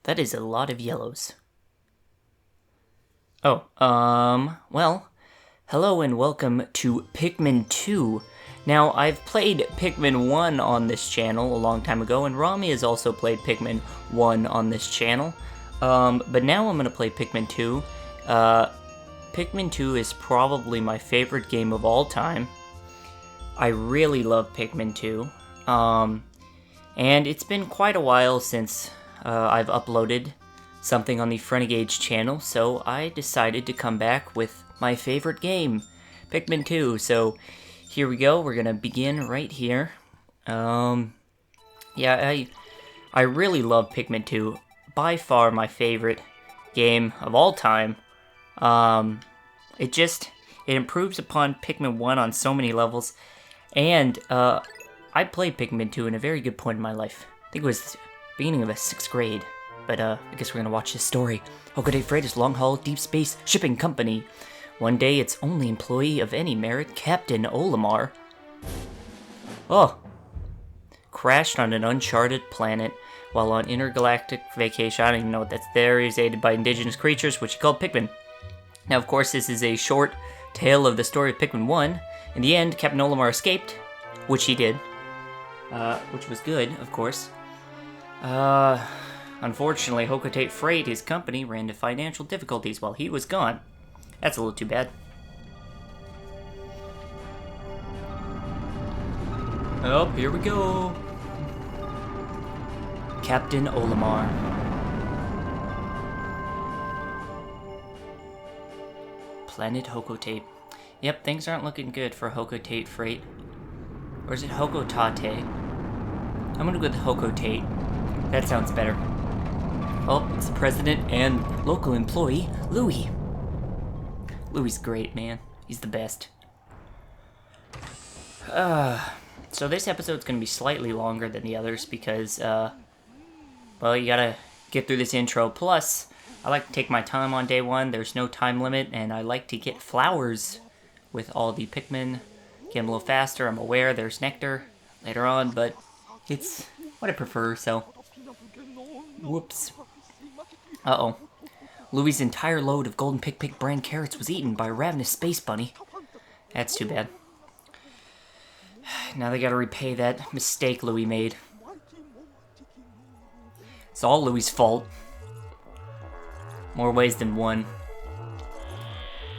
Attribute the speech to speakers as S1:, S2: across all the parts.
S1: That is a lot of yellows. Oh, well, hello and welcome to Pikmin 2. Now, I've played Pikmin 1 on this channel a long time ago, and Rami has also played Pikmin 1 on this channel. But now I'm gonna play Pikmin 2. Pikmin 2 is probably my favorite game of all time. I really love Pikmin 2. And it's been quite a while since I've uploaded something on the Frienegades channel, so I decided to come back with my favorite game, Pikmin 2. So here we go, we're gonna begin right here. Yeah, I really love Pikmin 2. By far my favorite game of all time. It improves upon Pikmin 1 on so many levels, and I played Pikmin 2 in a very good point in my life. I think it was the beginning of the 6th grade. But I guess we're gonna watch this story. Hokode Freight is long-haul deep space shipping company. One day, its only employee of any merit, Captain Olimar, crashed on an uncharted planet while on intergalactic vacation. I don't even know what that's there. He was aided by indigenous creatures, which he called Pikmin. Now, of course, this is a short tale of the story of Pikmin 1. In the end, Captain Olimar escaped, which he did, which was good, of course. Unfortunately, Hokode Freight, his company, ran into financial difficulties while he was gone. That's a little too bad. Oh, here we go. Captain Olimar. Planet Hokode. Yep, things aren't looking good for Hokode Freight. Or is it Hokotate? I'm gonna go with Hokode. That sounds better. Oh, it's the president and local employee, Louis. Louis's great, man. He's the best. So this episode's gonna be slightly longer than the others because, well, you gotta get through this intro. Plus, I like to take my time on day one. There's no time limit, and I like to get flowers with all the Pikmin. Get them a little faster. I'm aware there's nectar later on, but it's what I prefer, so. Whoops. Uh-oh. Louis' entire load of golden pick brand carrots was eaten by a ravenous space bunny. That's too bad. Now they gotta repay that mistake Louis made. It's all Louis' fault. More ways than one.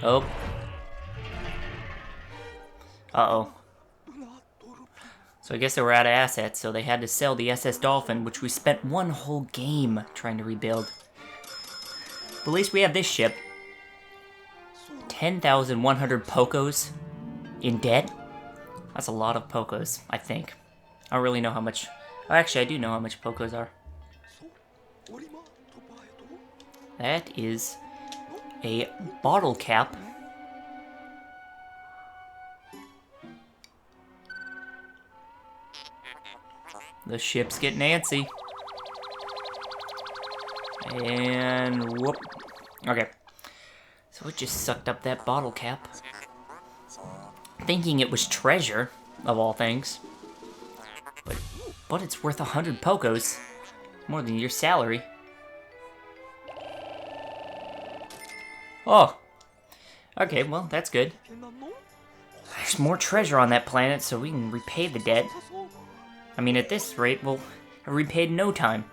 S1: Oh. Uh-oh. So I guess they were out of assets, so they had to sell the SS Dolphin, which we spent one whole game trying to rebuild. But at least we have this ship. 10,100 Pokos in debt? That's a lot of Pokos, I think. I don't really know how much... Oh, actually, I do know how much Pokos are. That is a bottle cap. The ship's getting antsy. And whoop. Okay. So it just sucked up that bottle cap. Thinking it was treasure, of all things. But it's worth 100 Pokos. More than your salary. Oh. Okay, well, that's good. There's more treasure on that planet, so we can repay the debt. I mean, at this rate, we'll have repaid in no time.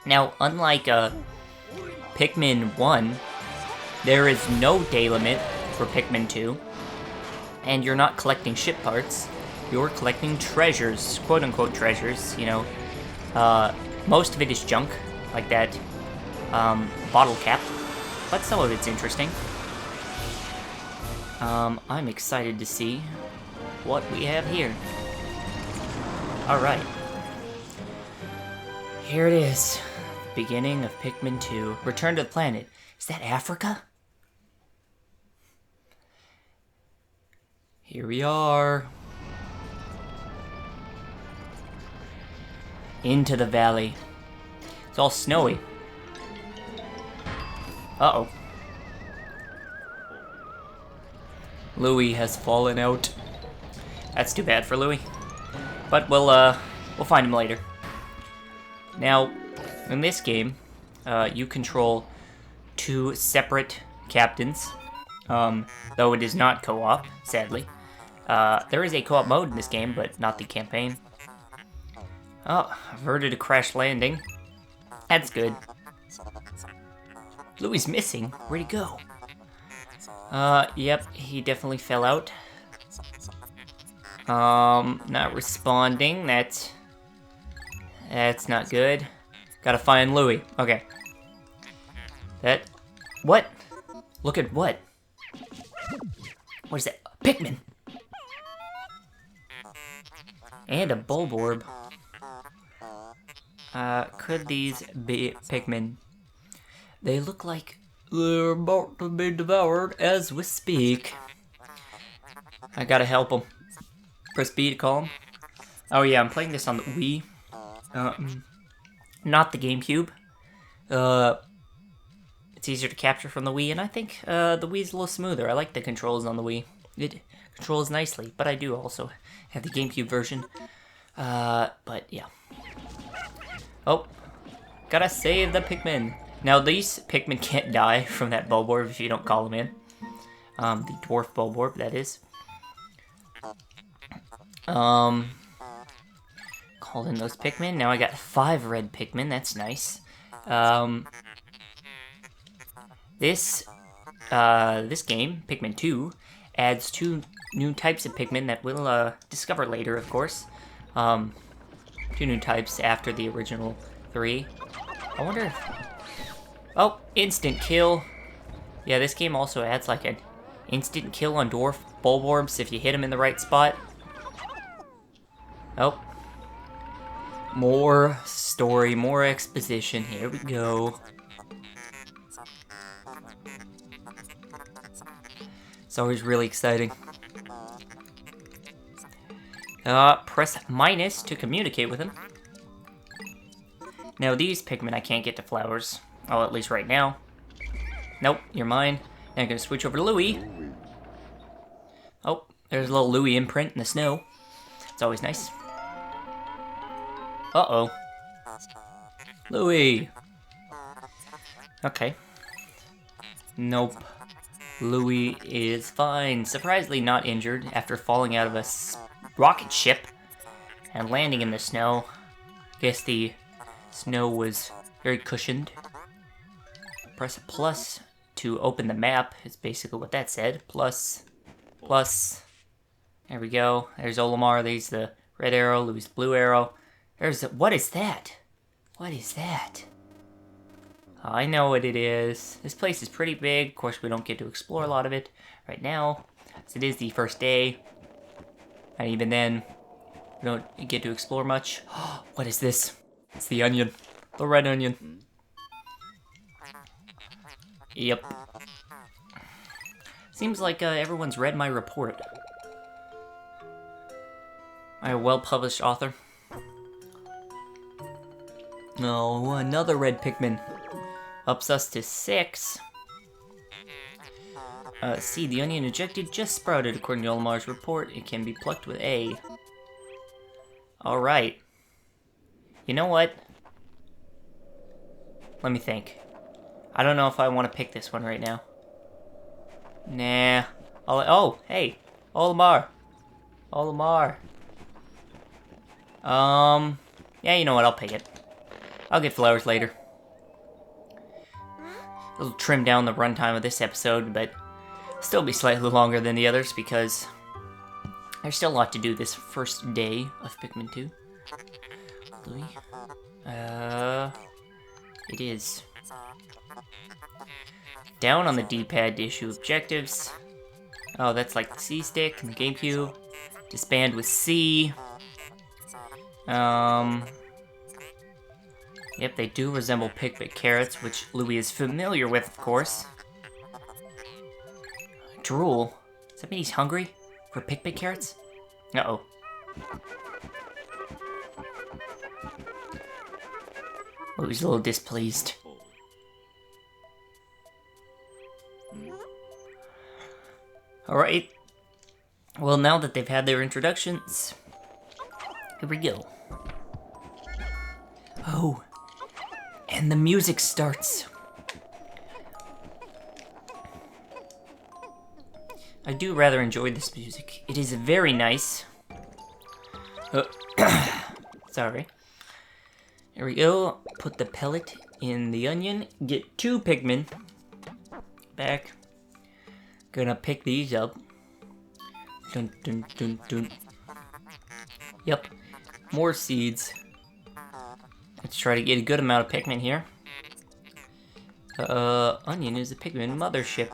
S1: Now, unlike Pikmin 1, there is no day limit for Pikmin 2, and you're not collecting ship parts, you're collecting treasures, quote-unquote treasures, you know. Most of it is junk, like that bottle cap, but some of it's interesting. I'm excited to see what we have here. Alright. Here it is. The beginning of Pikmin 2. Return to the planet. Is that Africa? Here we are. Into the valley. It's all snowy. Uh-oh. Louis has fallen out. That's too bad for Louis. But we'll find him later. Now, in this game, you control 2 separate captains, though it is not co-op, sadly. There is a co-op mode in this game, but not the campaign. Oh, averted a crash landing. That's good. Louie's missing. Where'd he go? Yep, he definitely fell out. Not responding. That's not good. Gotta find Louie. Okay. What? Look at what? What is that? Pikmin! And a Bulborb. Could these be Pikmin? They look like they're about to be devoured as we speak. I gotta help them. Press B to call them. Oh yeah, I'm playing this on the Wii. Not the GameCube. It's easier to capture from the Wii, and I think the Wii's a little smoother. I like the controls on the Wii. It controls nicely, but I do also have the GameCube version. But yeah. Oh, gotta save the Pikmin. Now these Pikmin can't die from that Bulborb if you don't call them in. The dwarf Bulborb, that is. Called in those Pikmin. Now I got 5 red Pikmin. That's nice. This game, Pikmin 2, adds 2 new types of Pikmin that we'll discover later, of course. 2 new types after the original 3. I wonder if... Oh, instant kill. Yeah, this game also adds like an instant kill on dwarf Bulborbs if you hit them in the right spot. Oh. More story, more exposition. Here we go. It's always really exciting. Press minus to communicate with him. Now these Pikmin I can't get to flowers. Oh, at least right now. Nope, you're mine. Now I'm gonna switch over to Louie. Oh, there's a little Louie imprint in the snow. It's always nice. Uh-oh. Louie! Okay. Nope. Louie is fine. Surprisingly not injured after falling out of a rocket ship and landing in the snow. Guess the snow was very cushioned. Press plus to open the map is basically what that said. Plus. There we go. There's Olimar. There's the red arrow. Louie's blue arrow. What is that? What is that? Oh, I know what it is. This place is pretty big. Of course, we don't get to explore a lot of it right now, as it is the first day. And even then, we don't get to explore much. What is this? It's the onion. The red onion. Yep. Seems like everyone's read my report. I'm a well-published author. Oh, another red Pikmin. Ups us to 6. See, the onion ejected just sprouted. According to Olimar's report, it can be plucked with A. Alright. You know what? Let me think. I don't know if I want to pick this one right now. Nah. Oh, hey. Olimar. Olimar. Yeah, you know what? I'll pick it. I'll get flowers later. It'll trim down the runtime of this episode, but still be slightly longer than the others because there's still a lot to do this first day of Pikmin 2. Louie? It is. Down on the D-pad to issue objectives. Oh, that's like the C-stick and the GameCube. Disband with C. Yep, they do resemble Pikmin carrots, which Louie is familiar with, of course. Drool? Does that mean he's hungry for Pikmin carrots? Uh-oh. Louie's a little displeased. Alright. Well, now that they've had their introductions, here we go. Oh. And the music starts. I do rather enjoy this music. It is very nice. Sorry. Here we go. Put the pellet in the onion. Get 2 Pikmin. Back. Gonna pick these up. Dun dun dun dun. Yep. More seeds. Let's try to get a good amount of Pikmin here. Onion is a Pikmin mothership.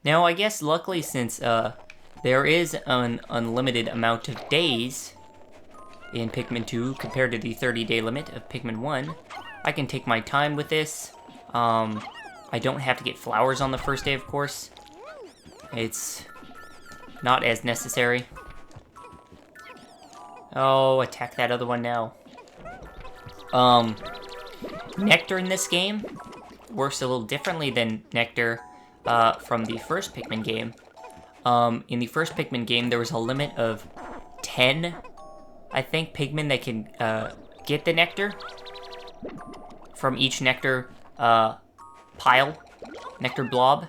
S1: Now, I guess luckily since there is an unlimited amount of days in Pikmin 2 compared to the 30-day limit of Pikmin 1, I can take my time with this. I don't have to get flowers on the first day, of course. It's not as necessary. Oh, attack that other one now. Nectar in this game works a little differently than Nectar from the first Pikmin game. In the first Pikmin game, there was a limit of 10, I think, Pikmin that can get the Nectar from each Nectar pile, Nectar blob.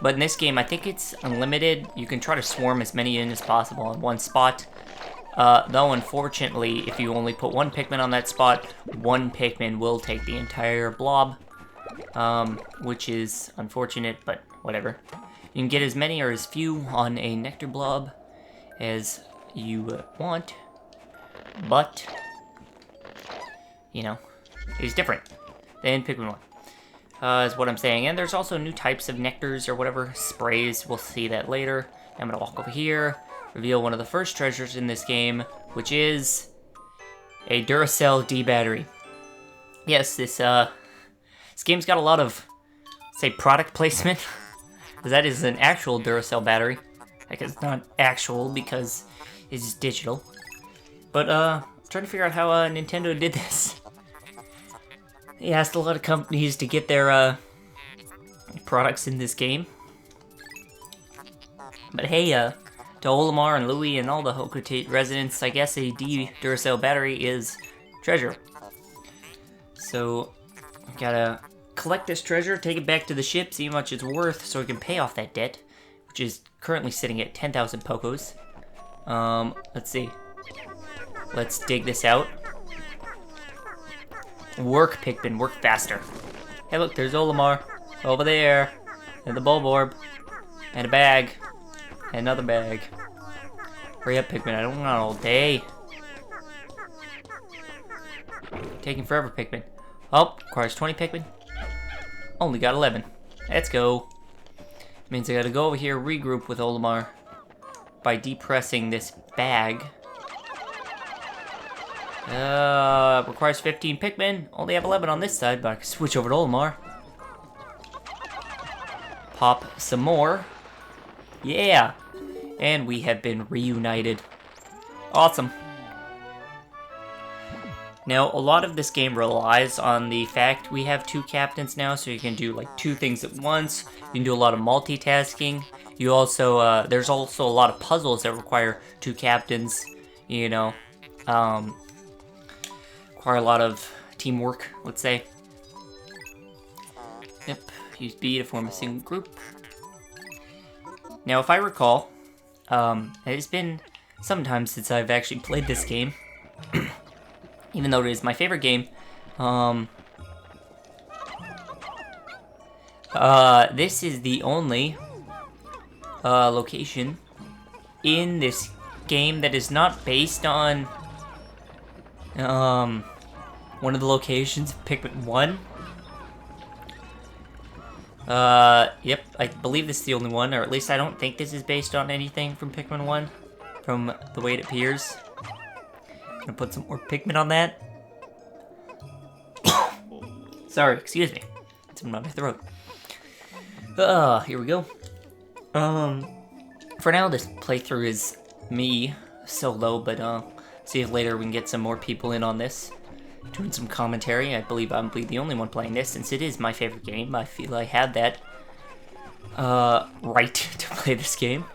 S1: But in this game, I think it's unlimited. You can try to swarm as many in as possible in one spot. Though, unfortunately, if you only put 1 Pikmin on that spot, 1 Pikmin will take the entire blob. Which is unfortunate, but whatever. You can get as many or as few on a Nectar blob as you want. But, you know, it's different than Pikmin 1. Is what I'm saying. And there's also new types of nectars or whatever, sprays. We'll see that later. I'm gonna walk over here, reveal one of the first treasures in this game, which is a Duracell D battery. Yes, this game's got a lot of, say, product placement. Because that is an actual Duracell battery. Like, it's not actual because it's digital. But, I'm trying to figure out how Nintendo did this. They asked a lot of companies to get their products in this game. But hey, to Olimar and Louie and all the Hocotate residents, I guess a D Duracell battery is treasure. So, gotta collect this treasure, take it back to the ship, see how much it's worth, so we can pay off that debt, which is currently sitting at 10,000 Pokos. Let's see. Let's dig this out. Work, Pikmin, work faster. Hey, look, there's Olimar. Over there. And the Bulborb. And a bag. And another bag. Hurry up, Pikmin, I don't want all day. Taking forever, Pikmin. Oh, requires 20 Pikmin. Only got 11. Let's go. Means I gotta go over here, regroup with Olimar by depressing this bag. Requires 15 Pikmin. Only have 11 on this side, but I can switch over to Olimar. Pop some more. Yeah! And we have been reunited. Awesome. Now, a lot of this game relies on the fact we have 2 captains now, so you can do like 2 things at once. You can do a lot of multitasking. You also, there's also a lot of puzzles that require 2 captains, you know. Require a lot of teamwork, let's say. Yep, use B to form a single group. Now, if I recall, it's been some time since I've actually played this game. Even though it is my favorite game. This is the only location in this game that is not based on one of the locations of Pikmin 1. Yep, I believe this is the only one, or at least I don't think this is based on anything from Pikmin 1, from the way it appears. Gonna put some more Pikmin on that. Sorry, excuse me. It's in my throat. Here we go. For now, this playthrough is me solo, but see if later we can get some more people in on this. Doing some commentary. I believe I'm the only one playing this, since it is my favorite game. I feel I have that right to play this game.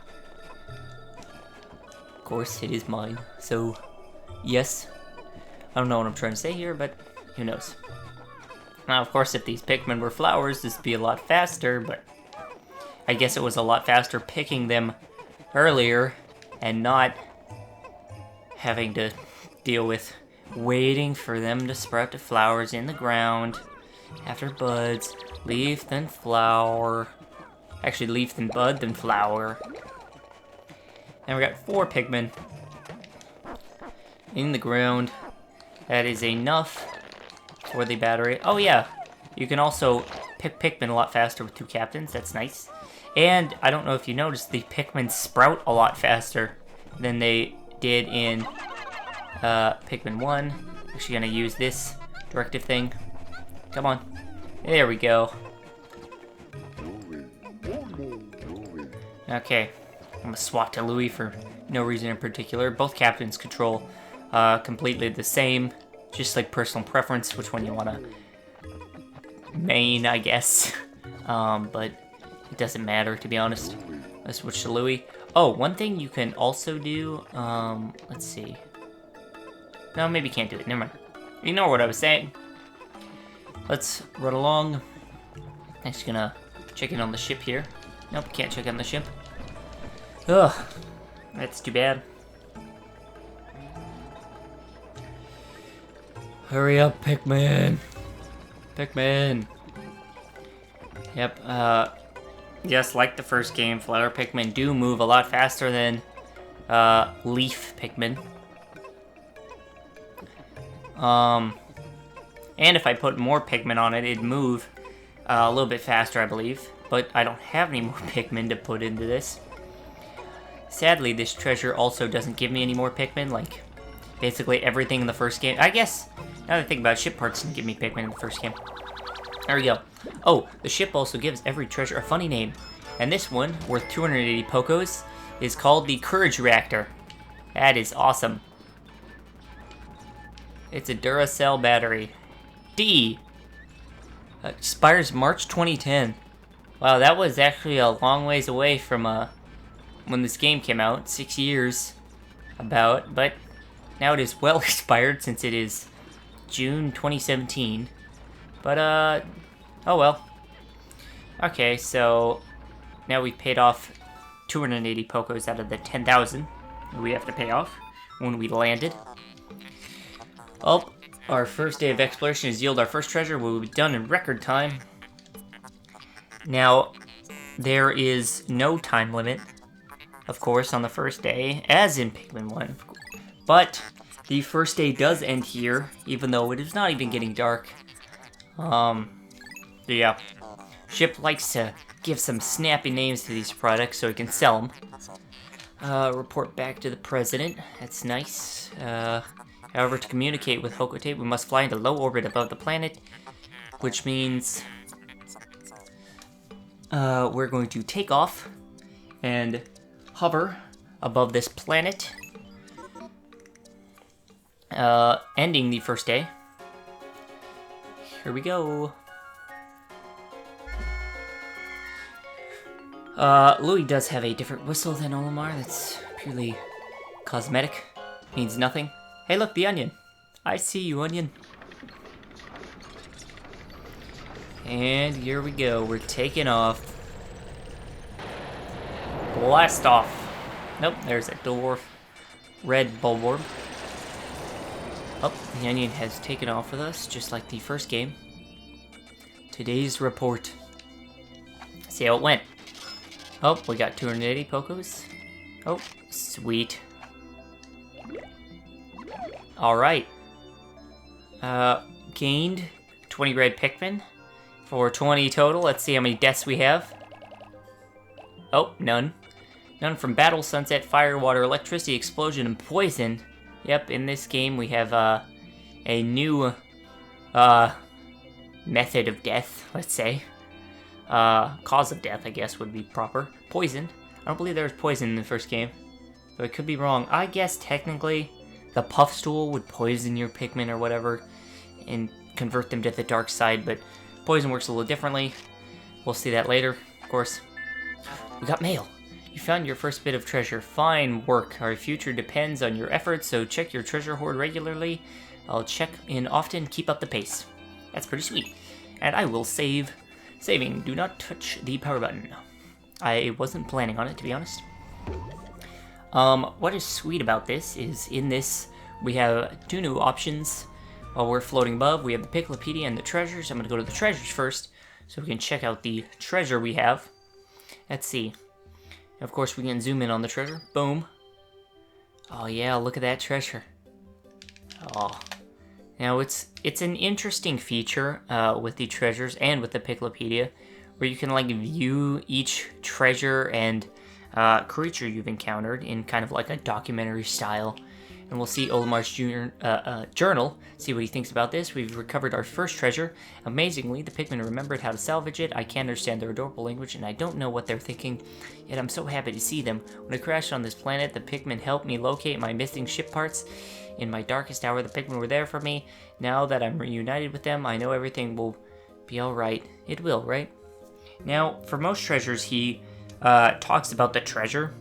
S1: Of course, it is mine, so Yes. I don't know what I'm trying to say here, but who knows. Now, of course, if these Pikmin were flowers, this would be a lot faster, but I guess it was a lot faster picking them earlier and not having to deal with waiting for them to sprout to flowers in the ground after buds, leaf, then flower. Actually, leaf, then bud, then flower. And we got 4 Pikmin in the ground. That is enough for the battery. Oh yeah, you can also pick Pikmin a lot faster with 2 captains. That's nice. And I don't know if you noticed, the Pikmin sprout a lot faster than they did in Pikmin 1. Actually gonna use this directive thing. Come on. There we go. Okay. I'm gonna swap to Louis for no reason in particular. Both captains control completely the same. Just like personal preference, which one you wanna main, I guess. But it doesn't matter, to be honest. Let's switch to Louis. Oh, one thing you can also do, let's see. No, maybe can't do it. Never mind. Ignore what I was saying. Let's run along. I'm just gonna check in on the ship here. Nope, can't check on the ship. Ugh, that's too bad. Hurry up, Pikmin. Pikmin. Yep, yes, like the first game, flower Pikmin do move a lot faster than leaf Pikmin. And if I put more Pikmin on it, it'd move a little bit faster, I believe. But I don't have any more Pikmin to put into this. Sadly, this treasure also doesn't give me any more Pikmin, like basically everything in the first game. I guess, now that I think about it, ship parts didn't give me Pikmin in the first game. There we go. Oh, the ship also gives every treasure a funny name. And this one, worth 280 Pokos, is called the Courage Reactor. That is awesome. It's a Duracell battery. D. Expires March 2010. Wow, that was actually a long ways away from when this game came out. 6 years about, but now it is well expired since it is June 2017. But oh well. Okay, so now we paid off 280 Pokos out of the 10,000 we have to pay off when we landed. Oh, our first day of exploration has yielded our first treasure. We'll be done in record time. Now, there is no time limit, of course, on the first day, as in Pikmin 1. But the first day does end here, even though it is not even getting dark. Yeah. Ship likes to give some snappy names to these products so he can sell them. Report back to the president. That's nice. However, to communicate with Hokotape, we must fly into low orbit above the planet, which means we're going to take off and hover above this planet, ending the first day. Here we go. Louis does have a different whistle than Olimar. That's purely cosmetic. Means nothing. Hey, look, the onion. I see you, onion. And here we go. We're taking off. Blast off. Nope, there's a dwarf. Red bulborb. Oh, the onion has taken off with us, just like the first game. Today's report. See how it went. Oh, we got 280 Pokos. Oh, sweet. Alright. Gained 20 red Pikmin for 20 total. Let's see how many deaths we have. Oh, none. None from battle, sunset, fire, water, electricity, explosion, and poison. Yep, in this game we have a new method of death, let's say. Cause of death, I guess, would be proper. Poison. I don't believe there was poison in the first game. So I could be wrong. I guess technically the puff stool would poison your Pikmin or whatever and convert them to the dark side, but poison works a little differently. We'll see that later, of course. We got mail. You found your first bit of treasure. Fine work. Our future depends on your efforts, so check your treasure hoard regularly. I'll check in often. Keep up the pace. That's pretty sweet. And I will save. Saving. Do not touch the power button. I wasn't planning on it, to be honest. What is sweet about this is in this we have 2 new options. While we're floating above, we have the Piklopedia and the treasures. I'm going to go to the treasures first so we can check out the treasure we have. Let's see. Of course, we can zoom in on the treasure. Boom. Oh yeah, look at that treasure. Oh. Now, it's an interesting feature with the treasures and with the Piklopedia, where you can like view each treasure and creature you've encountered in kind of like a documentary style. And we'll see Olimar's journal, see what he thinks about this. We've recovered our first treasure. Amazingly, the Pikmin remembered how to salvage it. I can't understand their adorable language, and I don't know what they're thinking, yet I'm so happy to see them. When I crashed on this planet, the Pikmin helped me locate my missing ship parts. In my darkest hour, the Pikmin were there for me. Now that I'm reunited with them, I know everything will be alright. It will, right? Now, for most treasures, he talks about the treasure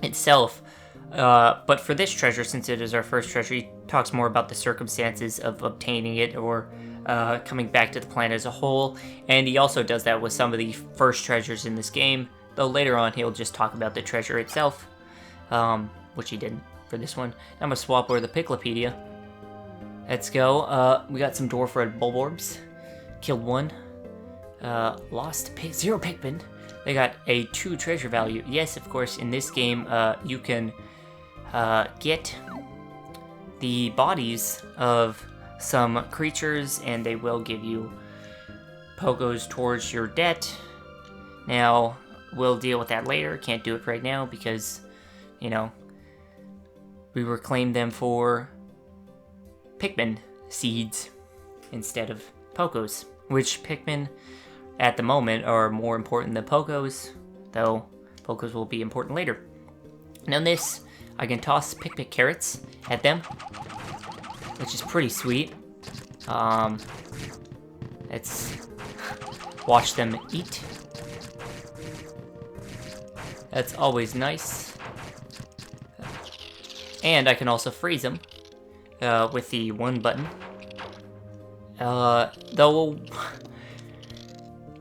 S1: itself. But for this treasure, since it is our first treasure, he talks more about the circumstances of obtaining it or coming back to the planet as a whole. And he also does that with some of the first treasures in this game, though later on he'll just talk about the treasure itself, which he didn't for this one. Now I'm going to swap over the Piklopedia. Let's go. We got some Dwarf Red Bulborbs. Killed 1. Lost 0 Pikmin. They got a 2 treasure value. Yes, of course, in this game, you can get the bodies of some creatures, and they will give you Pokos towards your debt. Now, we'll deal with that later. Can't do it right now because, you know, we reclaimed them for Pikmin seeds instead of Pokos, which Pikmin at the moment are more important than Pokos, though Pokos will be important later. Now this, I can toss Pikmin carrots at them, which is pretty sweet. Let's watch them eat. That's always nice. And I can also freeze them with the 1 button. Though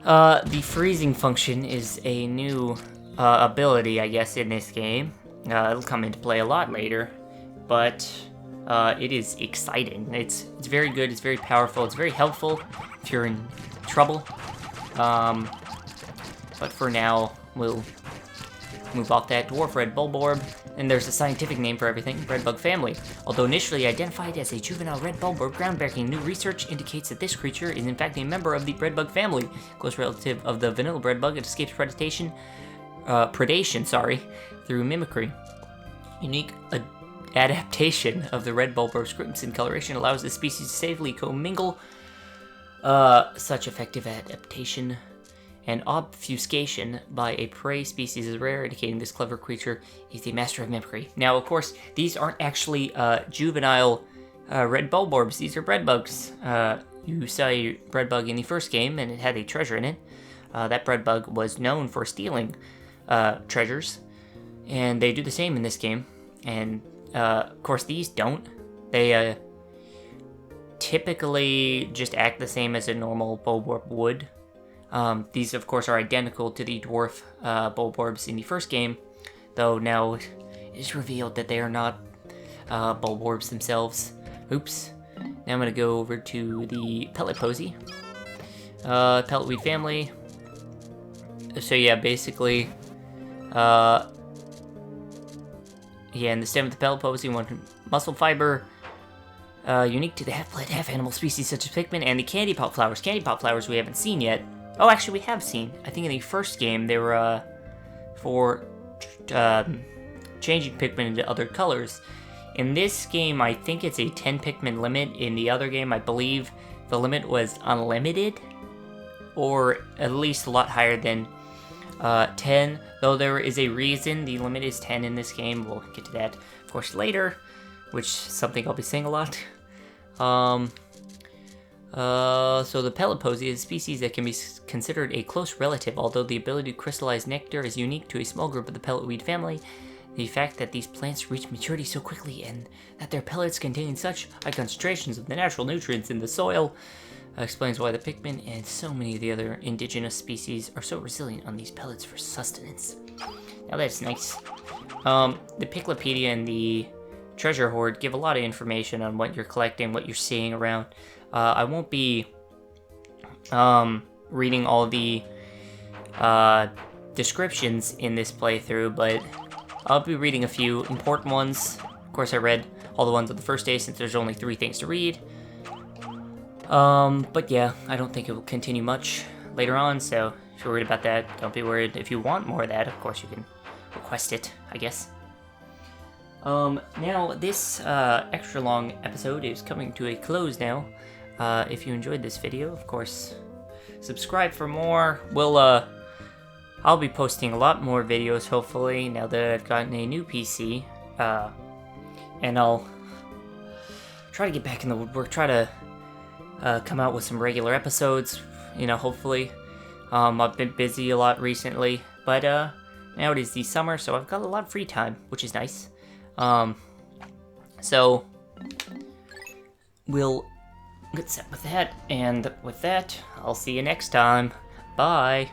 S1: the freezing function is a new ability, I guess, in this game. It'll come into play a lot later, but it is exciting. It's very good, it's very powerful, it's very helpful if you're in trouble. But for now, we'll move off that Dwarf Red Bulborb, and there's a scientific name for everything, Redbug family. Although initially identified as a juvenile red bulborb, groundbreaking new research indicates that this creature is in fact a member of the Redbug family, close relative of the vanilla redbug. It escapes predation through mimicry. Unique adaptation of the red bulborb's crimson coloration allows the species to safely commingle. Such effective adaptation and obfuscation by a prey species is rare, indicating this clever creature is the master of mimicry. Now, of course, these aren't actually juvenile red bulborbs. These are breadbugs. You saw a breadbug in the first game, and it had a treasure in it. That breadbug was known for stealing treasures, and they do the same in this game. And, of course, these don't. They typically just act the same as a normal bulborb would. These, of course, are identical to the dwarf bulborbs in the first game, though now it is revealed that they are not bulborbs themselves. Oops. Now I'm going to go over to the pellet posy. Pelletweed family. So yeah, basically, yeah, in the stem of the pellet posy, one muscle fiber, unique to the half-plant, half-animal species such as Pikmin, and the candy pop flowers. Candy pop flowers we haven't seen yet. Oh, actually, we have seen. I think in the first game, they were, for changing Pikmin into other colors. In this game, I think it's a 10 Pikmin limit. In the other game, I believe the limit was unlimited, or at least a lot higher than 10, though there is a reason the limit is 10 in this game. We'll get to that, of course, later, which is something I'll be saying a lot. So the pellet posy is a species that can be considered a close relative, although the ability to crystallize nectar is unique to a small group of the pelletweed family. The fact that these plants reach maturity so quickly and that their pellets contain such high concentrations of the natural nutrients in the soil explains why the Pikmin and so many of the other indigenous species are so resilient on these pellets for sustenance. Now that's nice. The Piclopedia and the Treasure Hoard give a lot of information on what you're collecting, what you're seeing around. I won't be reading all the descriptions in this playthrough, but I'll be reading a few important ones. Of course, I read all the ones on the first day since there's only 3 things to read. But yeah, I don't think it will continue much later on, so if you're worried about that, don't be worried. If you want more of that, of course you can request it, I guess. Now, this extra long episode is coming to a close now. If you enjoyed this video, of course, subscribe for more. I'll be posting a lot more videos, hopefully, now that I've gotten a new PC. And I'll try to get back in the woodwork, try to come out with some regular episodes, you know, hopefully. I've been busy a lot recently, but now it is the summer, so I've got a lot of free time, which is nice. So we'll get set with that, and with that, I'll see you next time. Bye!